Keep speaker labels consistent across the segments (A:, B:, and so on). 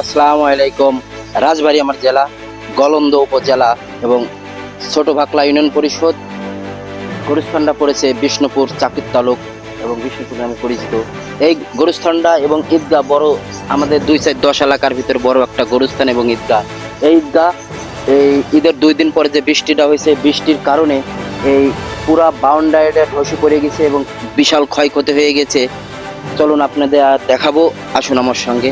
A: আসসালামু আলাইকুম। রাজবাড়ী আমার জেলা, গলন্দ উপজেলা এবং ছোট ভাকলা ইউনিয়ন পরিষদ। গরুস্থানটা পড়েছে বিষ্ণুপুর চাকির তালুক এবং বিষ্ণুপুর নামে পরিচিত। এই গরুস্থানটা এবং ঈদগাহ বড়, আমাদের 2-4-10 এলাকার ভিতরে বড় একটা গরুস্থান এবং ঈদগাহ। এই ঈদগাহ এই ঈদের 2 দিন পরে যে বৃষ্টিটা হয়েছে, বৃষ্টির কারণে এই পুরা বাউন্ডারিটা ধসে পড়ে গেছে এবং বিশাল ক্ষয়ক্ষতি হয়ে গেছে। চলুন আপনাদের দেখাবো, আসুন আমার সঙ্গে।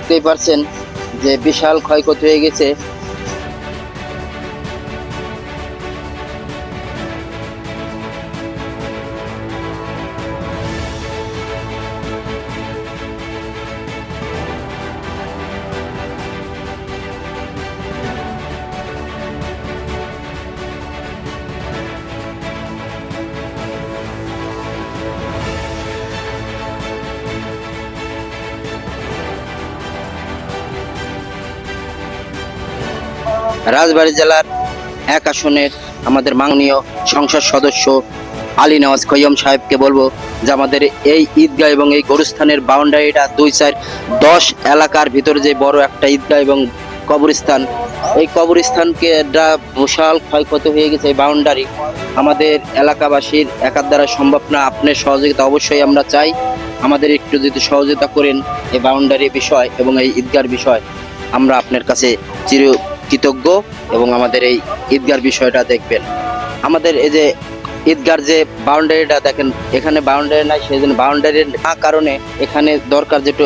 A: বুঝতেই পারছেন যে বিশাল ক্ষয়ক্ষতি হয়ে গেছে। রাজবাড়ী জেলার 1 আসনের আমাদের মাননীয় সংসদ সদস্য আলী নওয়াজ খৈয়ম সাহেবকে বলবো যে আমাদের এই ঈদগাহ এবং এই গরুস্থানের বাউন্ডারিটা 2-4-10 এলাকার ভিতরে যে বড় একটা ঈদগাহ এবং কবরস্থান, এই কবরস্থানকে একটা বিশাল ক্ষয়ক্ষতি হয়ে গেছে। এই বাউন্ডারি আমাদের এলাকাবাসীর একার দ্বারা সম্ভব না। আপনার সহযোগিতা অবশ্যই আমরা চাই। আমাদের একটু যদি সহযোগিতা করেন এই বাউন্ডারি বিষয় এবং এই ঈদগাহর বিষয়, আমরা আপনার কাছে চির কৃতজ্ঞ এবং আমাদের এই ঈদগাহর বিষয়টা দেখবেন। আমাদের এই যে ঈদগাহর যে বাউন্ডারিটা দেখেন, এখানে বাউন্ডারি নাই, সেই জন্য বাউন্ডারি না কারণে এখানে দরকার যেটা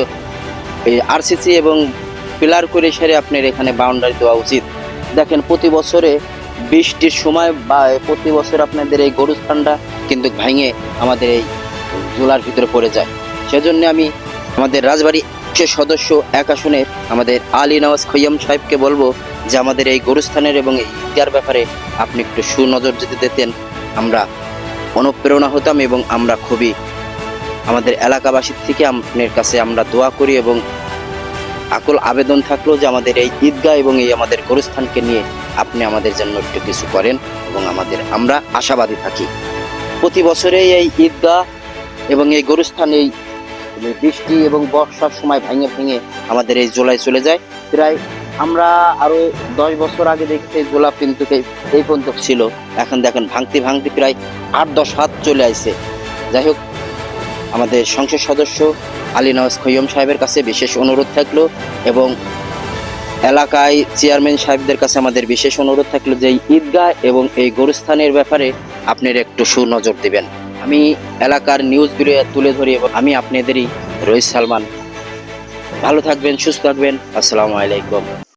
A: আরসিসি এবং পিলার করে সেরে আপনার এখানে বাউন্ডারি দেওয়া উচিত। দেখেন প্রতি বছরে বৃষ্টির সময় বা প্রতি বছর আপনাদের এই গরুস্থানটা কিন্তু ভেঙে আমাদের এই ঝোলার ভিতরে পড়ে যায়। সেজন্য আমি আমাদের রাজবাড়ী সদস্য 1 আসনের আমাদের আলী নওয়াজ খৈয়ম সাহেবকে বলবো যে আমাদের এই গরুস্থানের এবং এই ঈদগাহর ব্যাপারে আপনি একটু সুনজর যদি দিতেন, আমরা অনুপ্রেরণা হতাম এবং আমরা খুবই আমাদের এলাকাবাসীর থেকে আপনার কাছে আমরা দোয়া করি এবং আকুল আবেদন থাকলো যে আমাদের এই ঈদগাহ এবং এই আমাদের গরুস্থানকে নিয়ে আপনি আমাদের জন্য একটু কিছু করেন এবং আমরা আশাবাদী থাকি। প্রতি বছরেই এই ঈদগাহ এবং এই গরুস্থান এই বৃষ্টি এবং বর্ষার সময় ভেঙে ভেঙে আমাদের এই জোলায় চলে যায়। প্রায় আমরা আরো 10 বছর আগে দেখতে জোলা কিন্তু এই পর্যন্ত ছিল, এখন দেখেন ভাঙতে ভাঙতে প্রায় 8-10 হাত চলে আসছে। যাই হোক, আমাদের সংসদ সদস্য আলী নওয়াজ খৈয়ম সাহেবের কাছে বিশেষ অনুরোধ থাকলো এবং এলাকায় চেয়ারম্যান সাহেবদের কাছে আমাদের বিশেষ অনুরোধ থাকলো যে এই ঈদগাহ এবং এই গরুস্থানের ব্যাপারে আপনারা একটু সুনজর দিবেন। আমি এলাকার নিউজগুলো তুলে ধরি এবং আমি আপনাদেরই রহিত সালমান। ভালো থাকবেন, সুস্থ থাকবেন। আসসালামু আলাইকুম।